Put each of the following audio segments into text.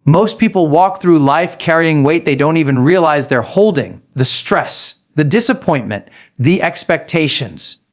Most people walk through life carrying weight they don't even realize they're holding. The stress, the disappointment, the expectations,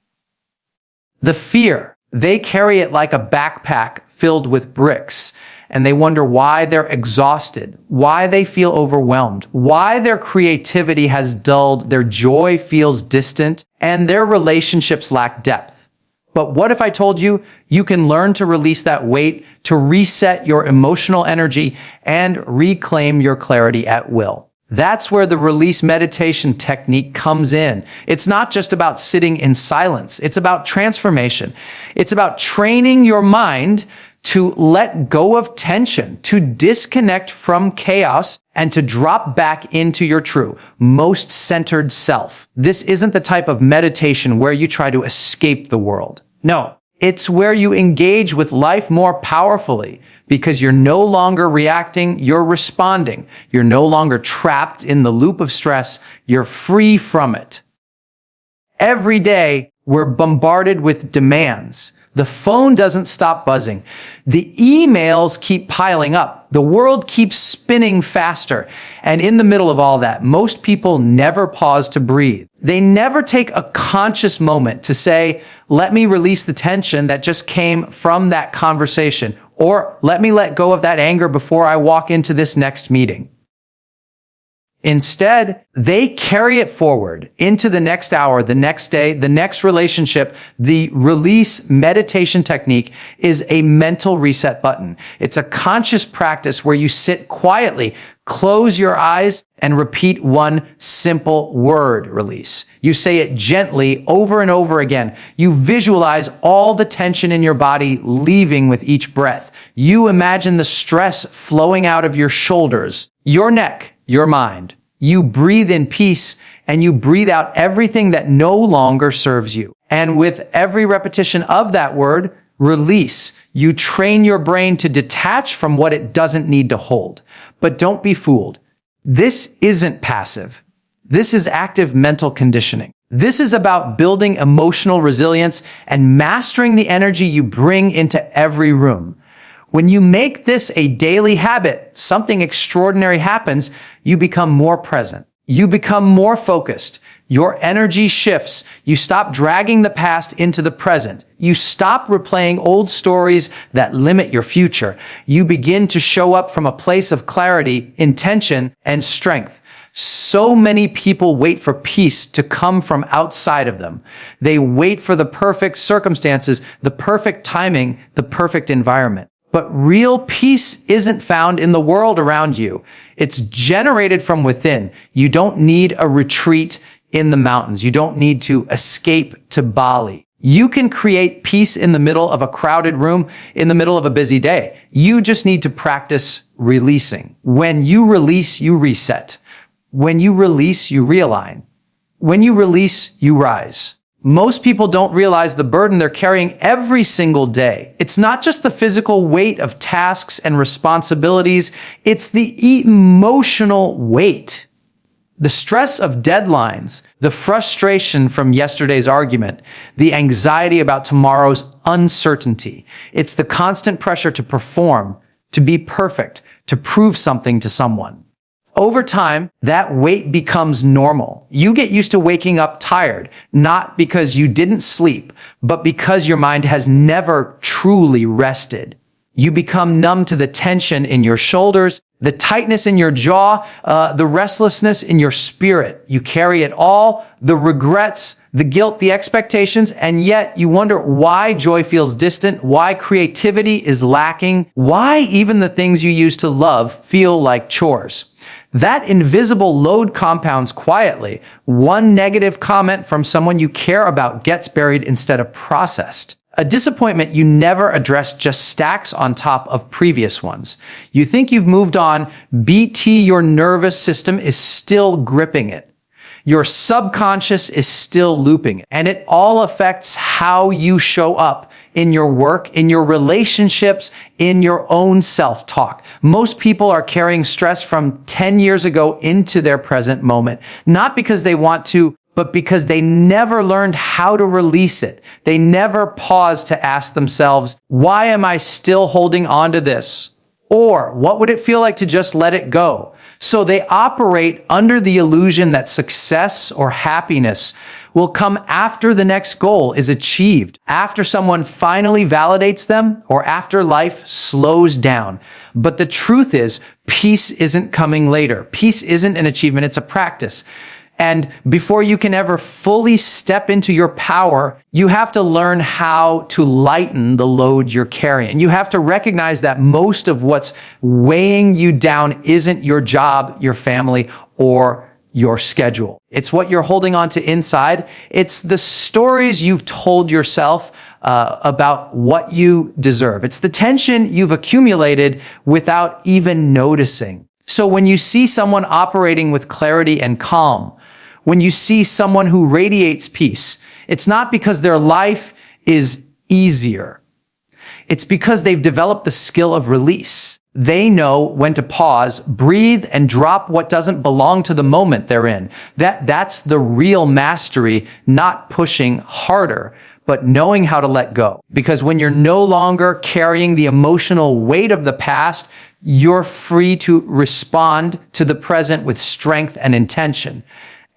the fear. They carry it like a backpack filled with bricks, and they wonder why they're exhausted, why they feel overwhelmed, why their creativity has dulled, their joy feels distant, and their relationships lack depth. But what if I told you you can learn to release that weight, to reset your emotional energy, and reclaim your clarity at will? That's where the release meditation technique comes in. It's not just about sitting in silence. It's about transformation. It's about training your mind to let go of tension, to disconnect from chaos, and to drop back into your true, most centered self. This isn't the type of meditation where you try to escape the world. No, it's where you engage with life more powerfully, because you're no longer reacting, you're responding. You're no longer trapped in the loop of stress, you're free from it. Every day, we're bombarded with demands. The phone doesn't stop buzzing. The emails keep piling up. The world keeps spinning faster. And in the middle of all that, most people never pause to breathe. They never take a conscious moment to say, let me release the tension that just came from that conversation, or let me let go of that anger before I walk into this next meeting. Instead, they carry it forward into the next hour, the next day, the next relationship. The release meditation technique is a mental reset button. It's a conscious practice where you sit quietly, close your eyes, and repeat one simple word: release. You say it gently over and over again. You visualize all the tension in your body leaving with each breath. You imagine the stress flowing out of your shoulders, your neck, your mind. You breathe in peace, and you breathe out everything that no longer serves you. And with every repetition of that word, release, you train your brain to detach from what it doesn't need to hold. But don't be fooled. This isn't passive. This is active mental conditioning. This is about building emotional resilience and mastering the energy you bring into every room. When you make this a daily habit, something extraordinary happens. You become more present. You become more focused. Your energy shifts. You stop dragging the past into the present. You stop replaying old stories that limit your future. You begin to show up from a place of clarity, intention, and strength. So many people wait for peace to come from outside of them. They wait for the perfect circumstances, the perfect timing, the perfect environment. But real peace isn't found in the world around you. It's generated from within. You don't need a retreat in the mountains. You don't need to escape to Bali. You can create peace in the middle of a crowded room, in the middle of a busy day. You just need to practice releasing. When you release, you reset. When you release, you realign. When you release, you rise. Most people don't realize the burden they're carrying every single day. It's not just the physical weight of tasks and responsibilities. It's the emotional weight. The stress of deadlines, the frustration from yesterday's argument, the anxiety about tomorrow's uncertainty. It's the constant pressure to perform, to be perfect, to prove something to someone. Over time, that weight becomes normal. You get used to waking up tired, not because you didn't sleep, but because your mind has never truly rested. You become numb to the tension in your shoulders, the tightness in your jaw, the restlessness in your spirit. You carry it all, the regrets, the guilt, the expectations, and yet you wonder why joy feels distant, why creativity is lacking, why even the things you used to love feel like chores. That invisible load compounds quietly. One negative comment from someone you care about gets buried instead of processed. A disappointment you never addressed just stacks on top of previous ones. You think you've moved on, BT, your nervous system is still gripping it. Your subconscious is still looping it. And it all affects how you show up in your work, in your relationships, in your own self-talk. Most people are carrying stress from 10 years ago into their present moment, not because they want to, but because they never learned how to release it. They never paused to ask themselves, why am I still holding on to this? Or what would it feel like to just let it go? So they operate under the illusion that success or happiness will come after the next goal is achieved, after someone finally validates them, or after life slows down. But the truth is, peace isn't coming later. Peace isn't an achievement, it's a practice. And before you can ever fully step into your power, you have to learn how to lighten the load you're carrying. You have to recognize that most of what's weighing you down isn't your job, your family, or your schedule. It's what you're holding on to inside. It's the stories you've told yourself about what you deserve. It's the tension you've accumulated without even noticing. So when you see someone operating with clarity and calm, when you see someone who radiates peace, it's not because their life is easier. It's because they've developed the skill of release. They know when to pause, breathe, and drop what doesn't belong to the moment they're in. That's the real mastery, not pushing harder, but knowing how to let go. Because when you're no longer carrying the emotional weight of the past, you're free to respond to the present with strength and intention.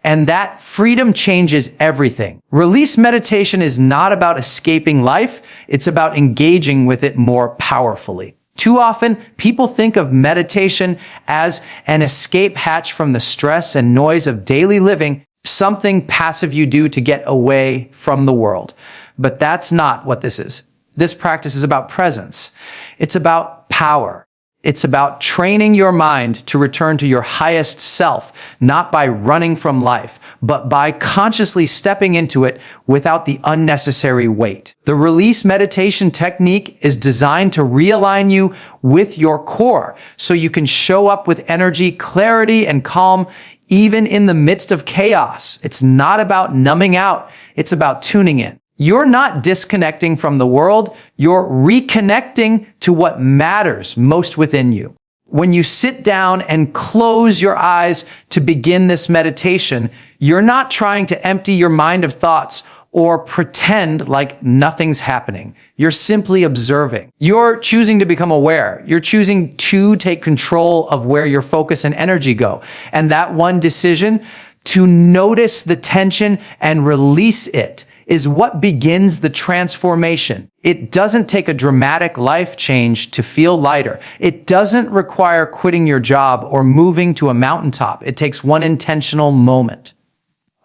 And that freedom changes everything. Release meditation is not about escaping life. It's about engaging with it more powerfully. Too often, people think of meditation as an escape hatch from the stress and noise of daily living, something passive you do to get away from the world. But that's not what this is. This practice is about presence. It's about power. It's about training your mind to return to your highest self, not by running from life, but by consciously stepping into it without the unnecessary weight. The release meditation technique is designed to realign you with your core so you can show up with energy, clarity, and calm even in the midst of chaos. It's not about numbing out. It's about tuning in. You're not disconnecting from the world. You're reconnecting to what matters most within you. When you sit down and close your eyes to begin this meditation, you're not trying to empty your mind of thoughts or pretend like nothing's happening. You're simply observing. You're choosing to become aware. You're choosing to take control of where your focus and energy go. And that one decision to notice the tension and release it is what begins the transformation. It doesn't take a dramatic life change to feel lighter. It doesn't require quitting your job or moving to a mountaintop. It takes one intentional moment,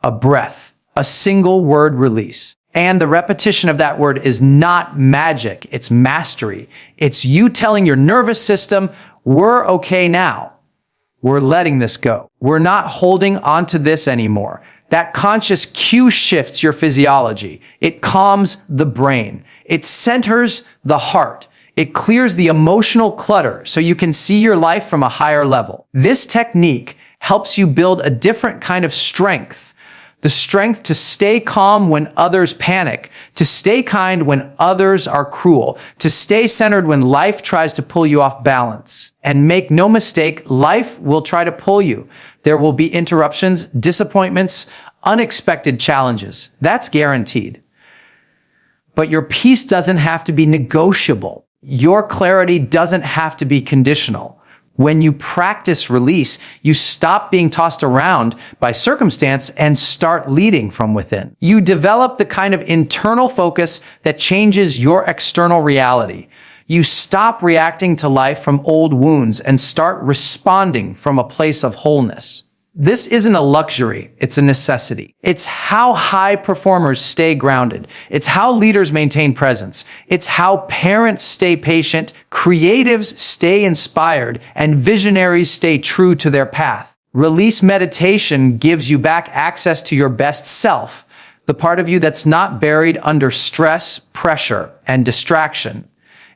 a breath, a single word release. And the repetition of that word is not magic. It's mastery. It's you telling your nervous system, we're okay now. We're letting this go. We're not holding on to this anymore. That conscious cue shifts your physiology. It calms the brain. It centers the heart. It clears the emotional clutter so you can see your life from a higher level. This technique helps you build a different kind of strength. The strength to stay calm when others panic, to stay kind when others are cruel, to stay centered when life tries to pull you off balance. And make no mistake, life will try to pull you. There will be interruptions, disappointments, unexpected challenges. That's guaranteed. But your peace doesn't have to be negotiable. Your clarity doesn't have to be conditional. When you practice release, you stop being tossed around by circumstance and start leading from within. You develop the kind of internal focus that changes your external reality. You stop reacting to life from old wounds and start responding from a place of wholeness. This isn't a luxury, it's a necessity. It's how high performers stay grounded. It's how leaders maintain presence. It's how parents stay patient, creatives stay inspired, and visionaries stay true to their path. Release meditation gives you back access to your best self, the part of you that's not buried under stress, pressure, and distraction.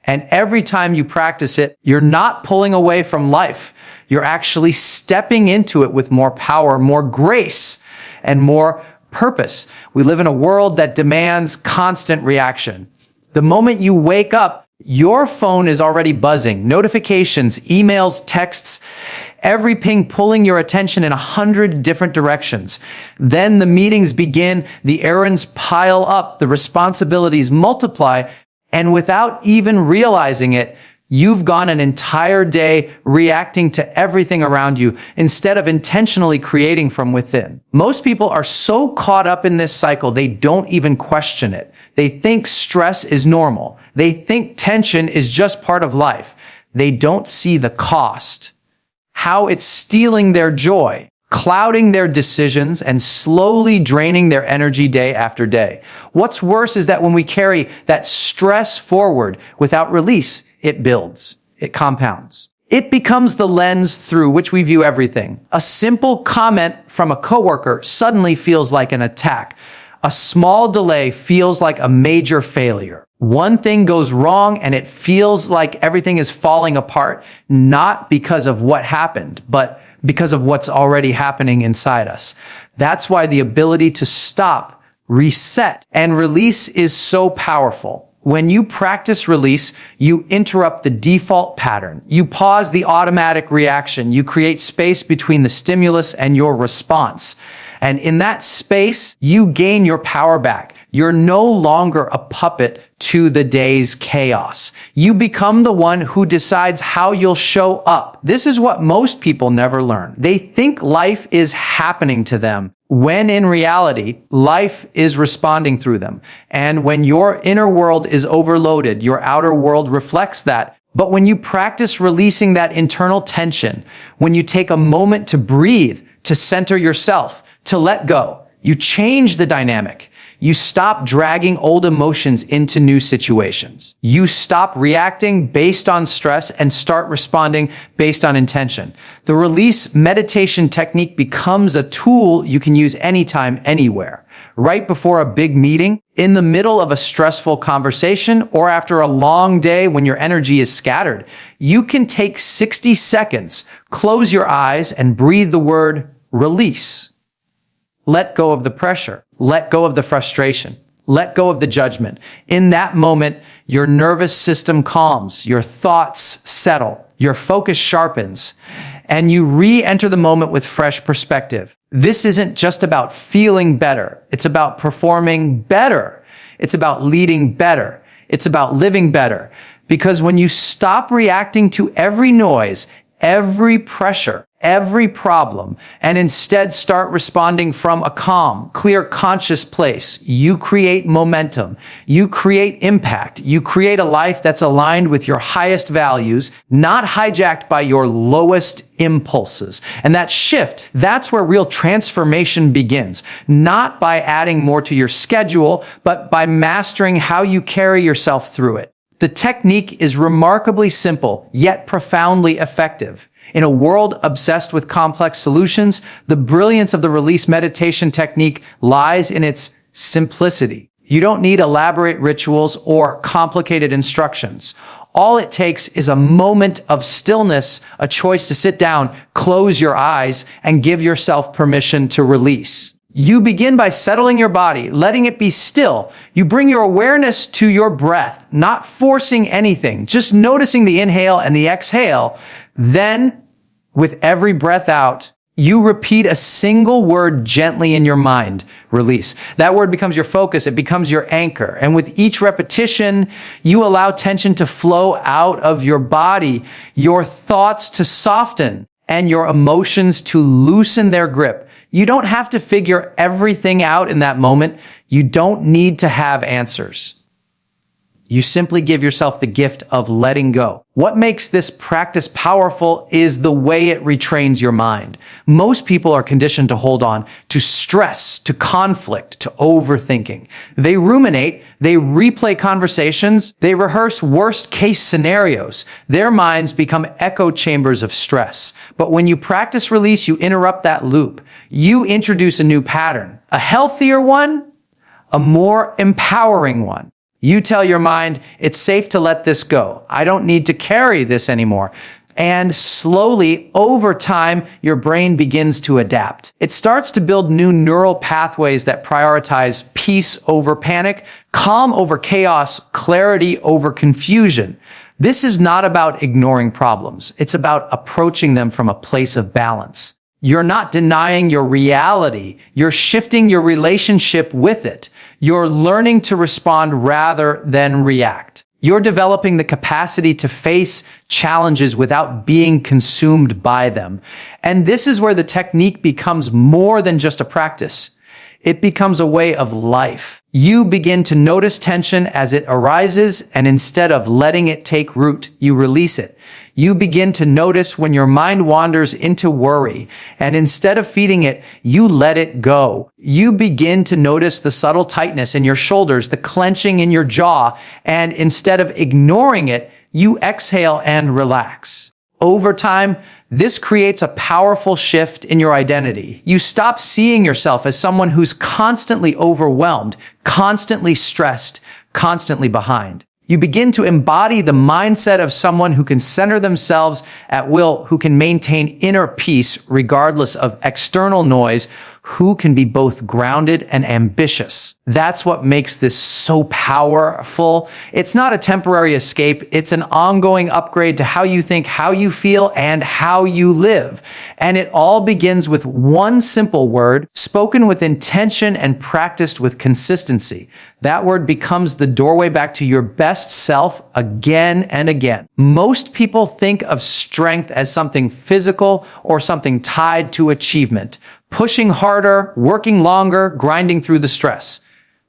And every time you practice it, you're not pulling away from life. You're actually stepping into it with more power, more grace, and more purpose. We live in a world that demands constant reaction. The moment you wake up, your phone is already buzzing. Notifications, emails, texts, every ping pulling your attention in 100 different directions. Then the meetings begin, the errands pile up, the responsibilities multiply, and without even realizing it, You've gone an entire day reacting to everything around you instead of intentionally creating from within. Most people are so caught up in this cycle, they don't even question it. They think stress is normal. They think tension is just part of life. They don't see the cost, how it's stealing their joy, clouding their decisions, and slowly draining their energy day after day. What's worse is that when we carry that stress forward without release, it builds, it compounds. It becomes the lens through which we view everything. A simple comment from a coworker suddenly feels like an attack. A small delay feels like a major failure. One thing goes wrong and it feels like everything is falling apart, not because of what happened, but because of what's already happening inside us. That's why the ability to stop, reset, and release is so powerful. When you practice release, you interrupt the default pattern. You pause the automatic reaction. You create space between the stimulus and your response. And in that space, you gain your power back. You're no longer a puppet to the day's chaos. You become the one who decides how you'll show up. This is what most people never learn. They think life is happening to them, when in reality, life is responding through them. And when your inner world is overloaded, your outer world reflects that. But when you practice releasing that internal tension, when you take a moment to breathe, to center yourself, to let go, you change the dynamic. You stop dragging old emotions into new situations. You stop reacting based on stress and start responding based on intention. The release meditation technique becomes a tool you can use anytime, anywhere. Right before a big meeting, in the middle of a stressful conversation, or after a long day when your energy is scattered, you can take 60 seconds, close your eyes, and breathe the word release. Let go of the pressure. Let go of the frustration. Let go of the judgment. In that moment, your nervous system calms, your thoughts settle, your focus sharpens, and you re-enter the moment with fresh perspective. This isn't just about feeling better. It's about performing better. It's about leading better. It's about living better. Because when you stop reacting to every noise, every pressure, every problem, and instead start responding from a calm, clear, conscious place, you create momentum, you create impact, you create a life that's aligned with your highest values, not hijacked by your lowest impulses. And that shift, that's where real transformation begins, not by adding more to your schedule, but by mastering how you carry yourself through it. The technique is remarkably simple, yet profoundly effective. In a world obsessed with complex solutions, the brilliance of the release meditation technique lies in its simplicity. You don't need elaborate rituals or complicated instructions. All it takes is a moment of stillness, a choice to sit down, close your eyes, and give yourself permission to release. You begin by settling your body, letting it be still. You bring your awareness to your breath, not forcing anything, just noticing the inhale and the exhale. Then, with every breath out, you repeat a single word gently in your mind, release. That word becomes your focus, it becomes your anchor. And with each repetition, you allow tension to flow out of your body, your thoughts to soften, and your emotions to loosen their grip. You don't have to figure everything out in that moment. You don't need to have answers. You simply give yourself the gift of letting go. What makes this practice powerful is the way it retrains your mind. Most people are conditioned to hold on to stress, to conflict, to overthinking. They ruminate, they replay conversations, they rehearse worst-case scenarios. Their minds become echo chambers of stress. But when you practice release, you interrupt that loop. You introduce a new pattern, a healthier one, a more empowering one. You tell your mind, it's safe to let this go. I don't need to carry this anymore. And slowly, over time, your brain begins to adapt. It starts to build new neural pathways that prioritize peace over panic, calm over chaos, clarity over confusion. This is not about ignoring problems. It's about approaching them from a place of balance. You're not denying your reality. You're shifting your relationship with it. You're learning to respond rather than react. You're developing the capacity to face challenges without being consumed by them. And this is where the technique becomes more than just a practice. It becomes a way of life. You begin to notice tension as it arises, and instead of letting it take root, you release it. You begin to notice when your mind wanders into worry, and instead of feeding it, you let it go. You begin to notice the subtle tightness in your shoulders, the clenching in your jaw, and instead of ignoring it, you exhale and relax. Over time, this creates a powerful shift in your identity. You stop seeing yourself as someone who's constantly overwhelmed, constantly stressed, constantly behind. You begin to embody the mindset of someone who can center themselves at will, who can maintain inner peace regardless of external noise, who can be both grounded and ambitious. That's what makes this so powerful. It's not a temporary escape. It's an ongoing upgrade to how you think, how you feel, and how you live. And it all begins with one simple word, spoken with intention and practiced with consistency. That word becomes the doorway back to your best self again and again. Most people think of strength as something physical or something tied to achievement. Pushing harder, working longer, grinding through the stress.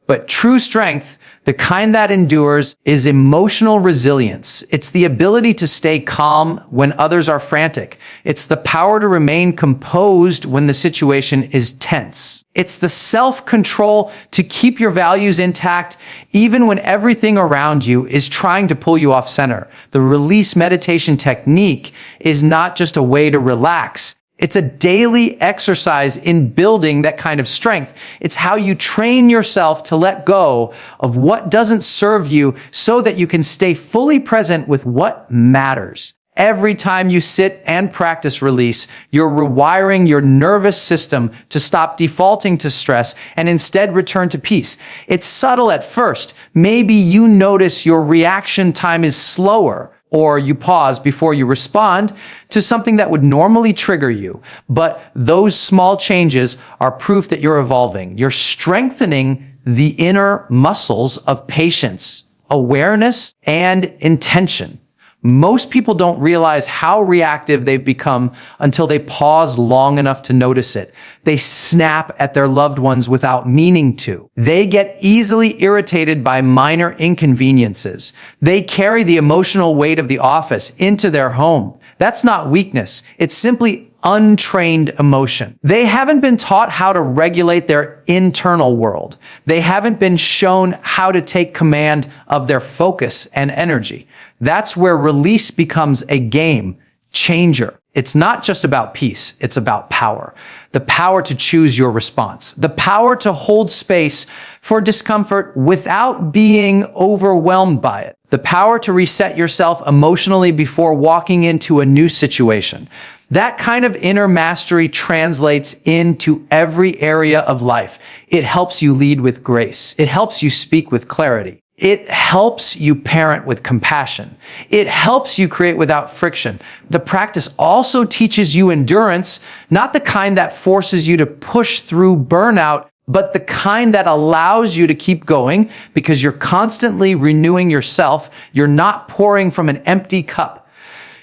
But true strength, the kind that endures, is emotional resilience. It's the ability to stay calm when others are frantic. It's the power to remain composed when the situation is tense. It's the self-control to keep your values intact even when everything around you is trying to pull you off center. The release meditation technique is not just a way to relax. It's a daily exercise in building that kind of strength. It's how you train yourself to let go of what doesn't serve you so that you can stay fully present with what matters. Every time you sit and practice release, you're rewiring your nervous system to stop defaulting to stress and instead return to peace. It's subtle at first. Maybe you notice your reaction time is slower, or you pause before you respond to something that would normally trigger you. But those small changes are proof that you're evolving. You're strengthening the inner muscles of patience, awareness, and intention. Most people don't realize how reactive they've become until they pause long enough to notice it. They snap at their loved ones without meaning to. They get easily irritated by minor inconveniences. They carry the emotional weight of the office into their home. That's not weakness. It's simply untrained emotion. They haven't been taught how to regulate their internal world. They haven't been shown how to take command of their focus and energy. That's where release becomes a game changer. It's not just about peace. It's about power. The power to choose your response. The power to hold space for discomfort without being overwhelmed by it. The power to reset yourself emotionally before walking into a new situation. That kind of inner mastery translates into every area of life. It helps you lead with grace. It helps you speak with clarity. It helps you parent with compassion. It helps you create without friction. The practice also teaches you endurance, not the kind that forces you to push through burnout, but the kind that allows you to keep going because you're constantly renewing yourself. You're not pouring from an empty cup.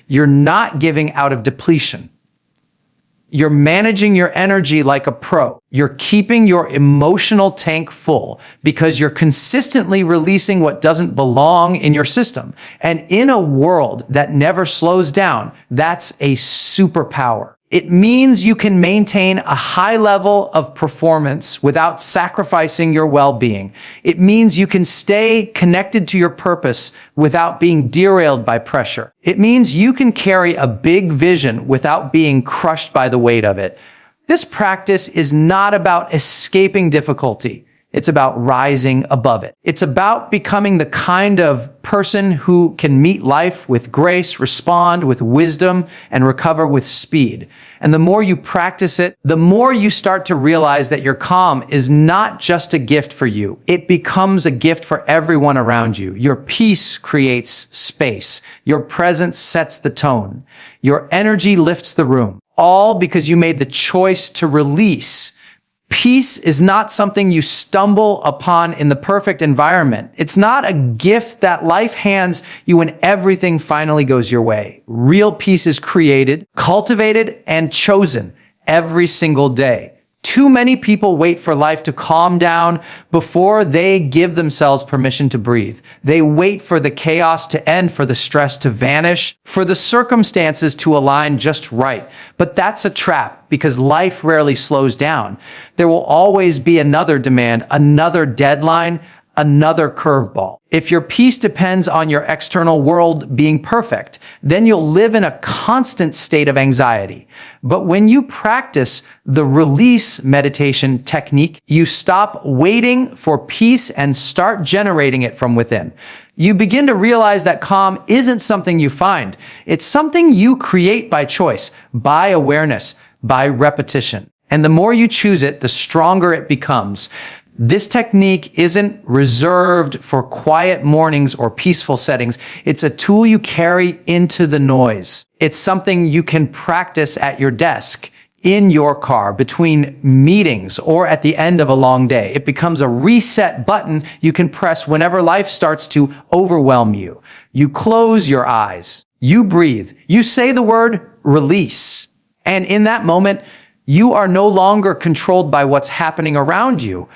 You're not giving out of depletion. You're managing your energy like a pro. You're keeping your emotional tank full because you're consistently releasing what doesn't belong in your system. And in a world that never slows down, that's a superpower. It means you can maintain a high level of performance without sacrificing your well-being. It means you can stay connected to your purpose without being derailed by pressure. It means you can carry a big vision without being crushed by the weight of it. This practice is not about escaping difficulty. It's about rising above it. It's about becoming the kind of person who can meet life with grace, respond with wisdom, and recover with speed. And the more you practice it, the more you start to realize that your calm is not just a gift for you. It becomes a gift for everyone around you. Your peace creates space. Your presence sets the tone. Your energy lifts the room. All because you made the choice to release Peace is not something you stumble upon in the perfect environment. It's not a gift that life hands you when everything finally goes your way. Real peace is created, cultivated, and chosen every single day. Too many people wait for life to calm down before they give themselves permission to breathe. They wait for the chaos to end, for the stress to vanish, for the circumstances to align just right. But that's a trap, because life rarely slows down. There will always be another demand, another deadline, another curveball. If your peace depends on your external world being perfect, then you'll live in a constant state of anxiety. But when you practice the release meditation technique, you stop waiting for peace and start generating it from within. You begin to realize that calm isn't something you find. It's something you create by choice, by awareness, by repetition. And the more you choose it, the stronger it becomes. This technique isn't reserved for quiet mornings or peaceful settings. It's a tool you carry into the noise. It's something you can practice at your desk, in your car, between meetings, or at the end of a long day. It becomes a reset button you can press whenever life starts to overwhelm you. You close your eyes. You breathe. You say the word release. And in that moment, you are no longer controlled by what's happening around you.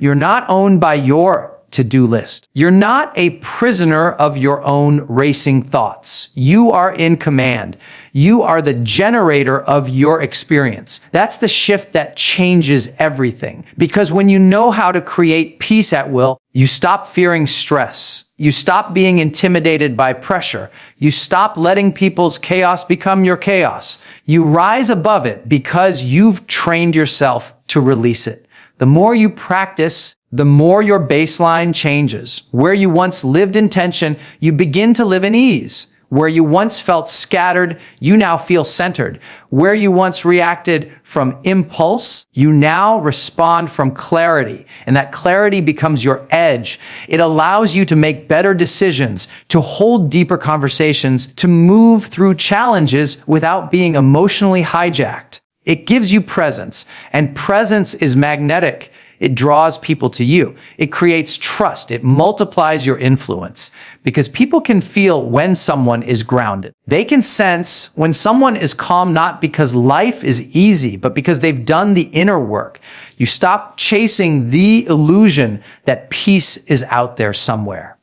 You're not owned by your to-do list. You're not a prisoner of your own racing thoughts. You are in command. You are the generator of your experience. That's the shift that changes everything. Because when you know how to create peace at will, you stop fearing stress. You stop being intimidated by pressure. You stop letting people's chaos become your chaos. You rise above it because you've trained yourself to release it. The more you practice, the more your baseline changes. Where you once lived in tension, you begin to live in ease. Where you once felt scattered, you now feel centered. Where you once reacted from impulse, you now respond from clarity. And that clarity becomes your edge. It allows you to make better decisions, to hold deeper conversations, to move through challenges without being emotionally hijacked. It gives you presence, and presence is magnetic. It draws people to you. It creates trust. It multiplies your influence, because people can feel when someone is grounded. They can sense when someone is calm, not because life is easy, but because they've done the inner work. You stop chasing the illusion that peace is out there somewhere.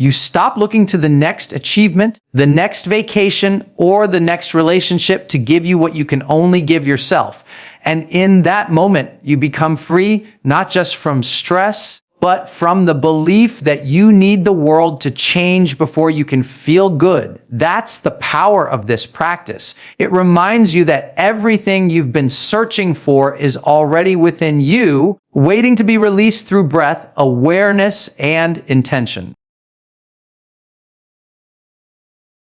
You stop looking to the next achievement, the next vacation, or the next relationship to give you what you can only give yourself. And in that moment, you become free, not just from stress, but from the belief that you need the world to change before you can feel good. That's the power of this practice. It reminds you that everything you've been searching for is already within you, waiting to be released through breath, awareness, and intention.